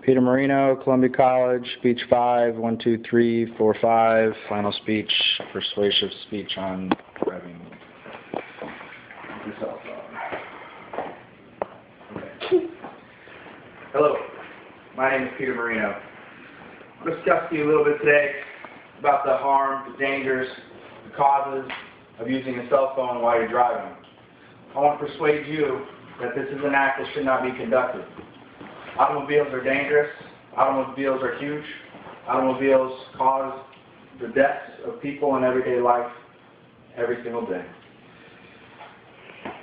Peter Marino, Columbia College, speech 5, 1, 2, 3, 4, 5, final speech, persuasive speech on driving your cell phone. Okay. Hello, my name is Peter Marino. I'm going to discuss to you a little bit today about the harm, the dangers, the causes of using a cell phone while you're driving. I want to persuade you that this is an act that should not be conducted. Automobiles are dangerous. Automobiles are huge. Automobiles cause the deaths of people in everyday life every single day.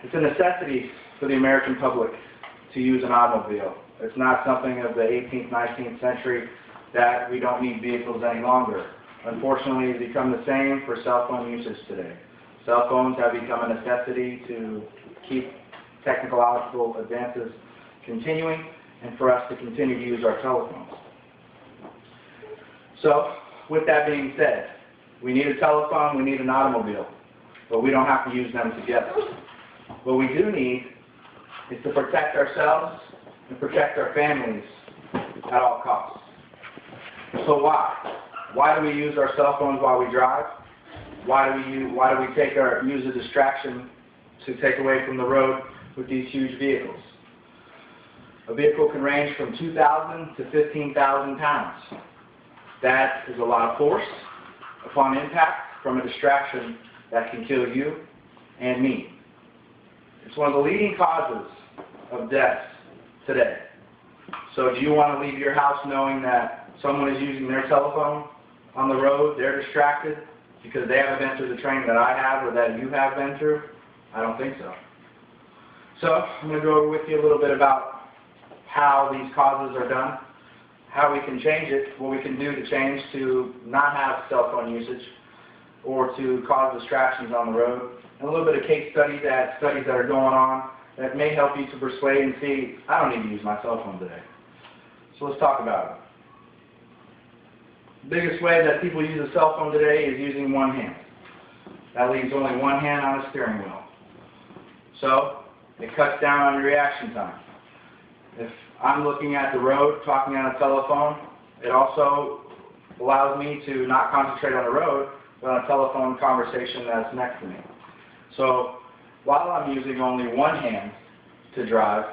It's a necessity for the American public to use an automobile. It's not something of the 18th, 19th century that we don't need vehicles any longer. Unfortunately, it's become the same for cell phone usage today. Cell phones have become a necessity to keep technological advances continuing and for us to continue to use our telephones. So, with that being said, we need a telephone, we need an automobile, but we don't have to use them together. What we do need is to protect ourselves and protect our families at all costs. So why? Why do we use our cell phones while we drive? Why do we use a distraction to take away from the road with these huge vehicles? A vehicle can range from 2,000 to 15,000 pounds. That is a lot of force upon impact from a distraction that can kill you and me. It's one of the leading causes of deaths today. So do you want to leave your house knowing that someone is using their telephone on the road, they're distracted because they haven't been through the training that I have or that you have been through? I don't think so. So I'm going to go over with you a little bit about how these causes are done, how we can change it, what we can do to change to not have cell phone usage or to cause distractions on the road, and a little bit of case studies that are going on that may help you to persuade and see, I don't need to use my cell phone today. So let's talk about it. The biggest way that people use a cell phone today is using one hand. That leaves only one hand on the steering wheel. So it cuts down on your reaction time. If I'm looking at the road, talking on a telephone, it also allows me to not concentrate on the road, but on a telephone conversation that's next to me. So while I'm using only one hand to drive,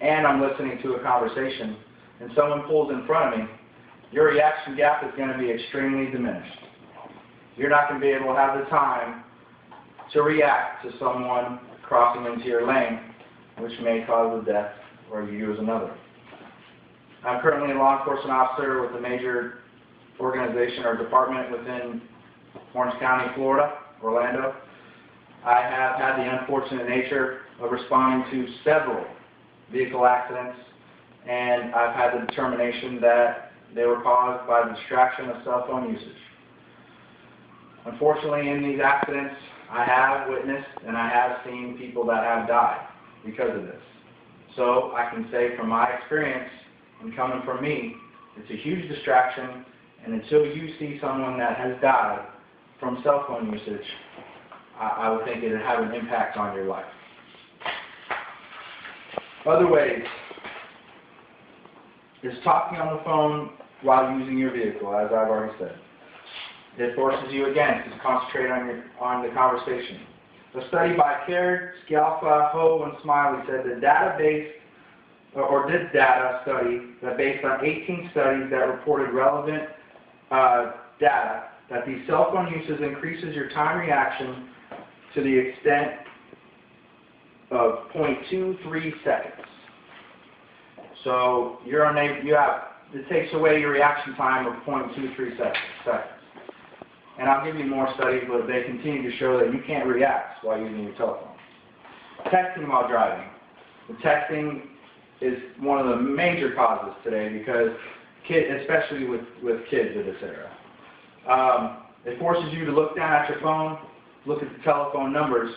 and I'm listening to a conversation, and someone pulls in front of me, your reaction gap is going to be extremely diminished. You're not going to be able to have the time to react to someone crossing into your lane, which may cause a death or you use another. I'm currently a law enforcement officer with a major organization or department within Orange County, Florida, Orlando. I have had the unfortunate nature of responding to several vehicle accidents, and I've had the determination that they were caused by the distraction of cell phone usage. Unfortunately, in these accidents, I have witnessed and I have seen people that have died because of this. So I can say from my experience, and coming from me, it's a huge distraction, and until you see someone that has died from cell phone usage, I would think it would have an impact on your life. Other ways is talking on the phone while using your vehicle, as I've already said. It forces you again to concentrate on the conversation. A study by Kerr, Scalfa, Ho, and Smiley said that this data study that based on 18 studies that reported relevant data that the cell phone usage increases your time reaction to the extent of 0.23 seconds. So it takes away your reaction time of 0.23 seconds. And I'll give you more studies, but they continue to show that you can't react while using your telephone. Texting while driving. The texting is one of the major causes today because especially with kids of this era. It forces you to look down at your phone, look at the telephone numbers,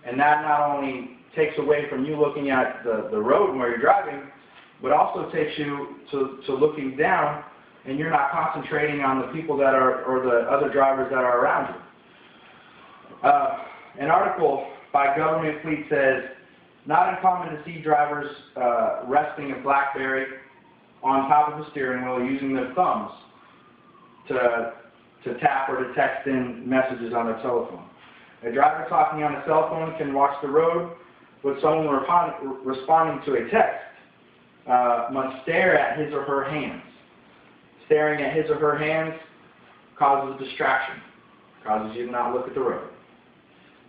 and that not only takes away from you looking at the road where you're driving, but also takes you to looking down, and you're not concentrating on the people that are, or the other drivers that are around you. An article by Government Fleet, says, not uncommon to see drivers resting a BlackBerry on top of the steering wheel using their thumbs to tap or to text in messages on their telephone. A driver talking on a cell phone can watch the road, but someone responding to a text must stare at his or her hands. Staring at his or her hands causes distraction, causes you to not look at the road.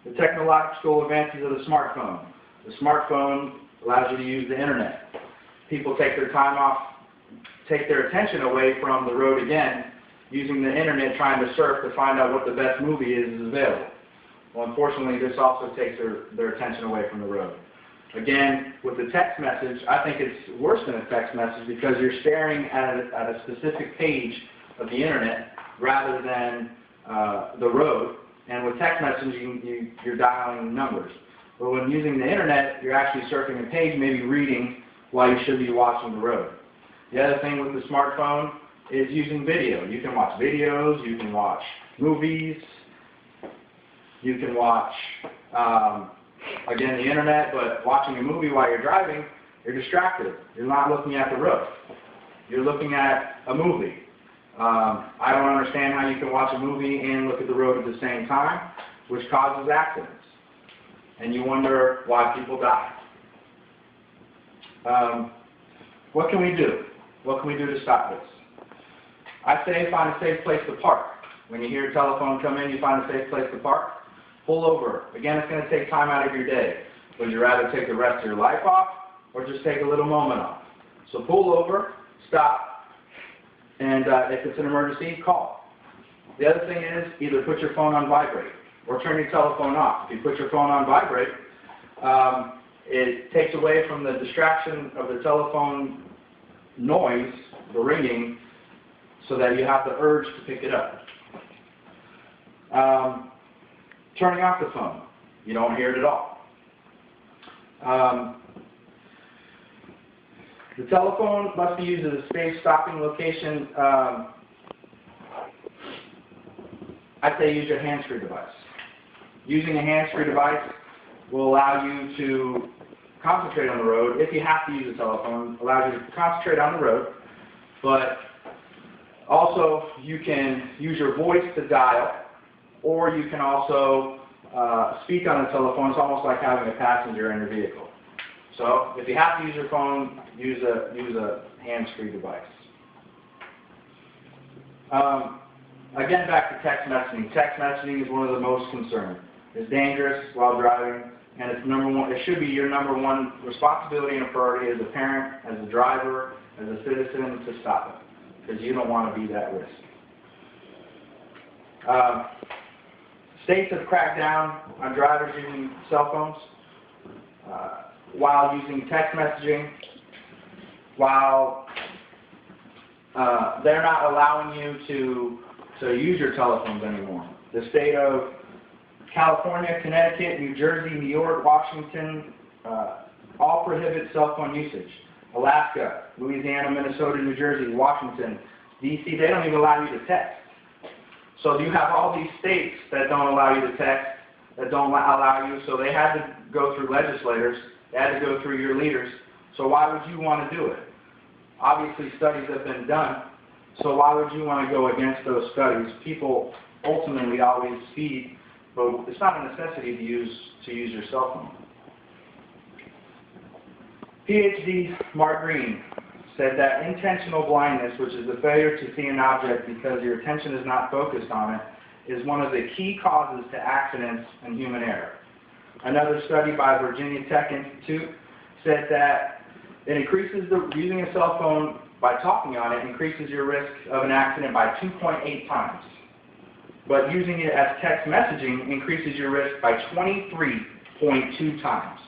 The technological advances of the smartphone. The smartphone allows you to use the internet. People take their time off, take their attention away from the road again, using the internet trying to surf to find out what the best movie is available. Well, unfortunately, this also takes their attention away from the road. Again, with the text message, I think it's worse than a text message because you're staring at a specific page of the internet rather than the road. And with text messaging, you're dialing numbers. But when using the internet, you're actually surfing a page, maybe reading while you should be watching the road. The other thing with the smartphone is using video. You can watch videos, you can watch movies, you can watch, again, the internet, but watching a movie while you're driving, you're distracted. You're not looking at the road. You're looking at a movie. I don't understand how you can watch a movie and look at the road at the same time, which causes accidents. And you wonder why people die. What can we do? What can we do to stop this? I say find a safe place to park. When you hear a telephone come in, you find a safe place to park. Pull over. Again, it's going to take time out of your day. Would you rather take the rest of your life off or just take a little moment off? So pull over, stop, and if it's an emergency, call. The other thing is either put your phone on vibrate or turn your telephone off. If you put your phone on vibrate, it takes away from the distraction of the telephone noise, the ringing, so that you have the urge to pick it up. Turning off the phone. You don't hear it at all. The telephone must be used as a safe stopping location. I'd say use your hands-free device. Using a hands-free device will allow you to concentrate on the road. If you have to use a telephone, allows you to concentrate on the road, but also you can use your voice to dial, or you can also speak on the telephone. It's almost like having a passenger in your vehicle. So if you have to use your phone, use a hands-free device. Again, back to text messaging. Text messaging is one of the most concerned. It's dangerous while driving, and it's number one. It should be your number one responsibility and priority as a parent, as a driver, as a citizen to stop it, because you don't want to be that risk. States have cracked down on drivers using cell phones while using text messaging, while they're not allowing you to use your telephones anymore. The state of California, Connecticut, New Jersey, New York, Washington, all prohibit cell phone usage. Alaska, Louisiana, Minnesota, New Jersey, Washington, D.C., they don't even allow you to text. So you have all these states that don't allow you to text, that don't allow you, so they had to go through legislators, they had to go through your leaders. So why would you want to do it? Obviously studies have been done, so why would you want to go against those studies? People ultimately always speed, but it's not a necessity to use your cell phone. PhD Mark Green said that intentional blindness, which is the failure to see an object because your attention is not focused on it, is one of the key causes to accidents and human error. Another study by Virginia Tech Institute said that it increases using a cell phone by talking on it increases your risk of an accident by 2.8 times. But using it as text messaging increases your risk by 23.2 times.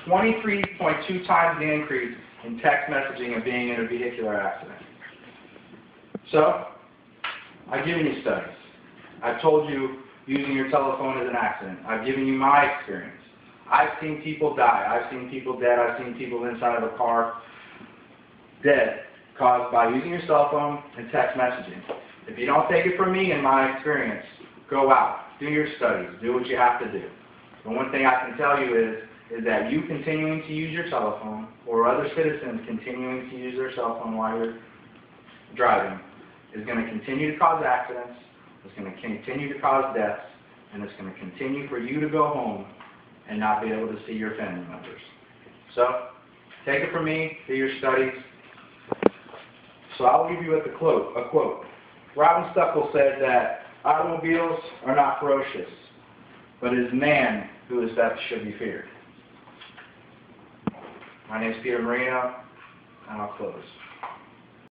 23.2 times the increase in text messaging and being in a vehicular accident. So, I've given you studies. I've told you using your telephone is an accident. I've given you my experience. I've seen people die. I've seen people dead. I've seen people inside of a car dead caused by using your cell phone and text messaging. If you don't take it from me and my experience, go out, do your studies, do what you have to do. The one thing I can tell you is is that you continuing to use your telephone or other citizens continuing to use their cell phone while you're driving is going to continue to cause accidents, it's going to continue to cause deaths, and it's going to continue for you to go home and not be able to see your family members. So, take it from me, do your studies. So I'll leave you with a quote. Robin Stuckel said that automobiles are not ferocious, but it is man who is that should be feared. My name is Peter Marino, and I'll close.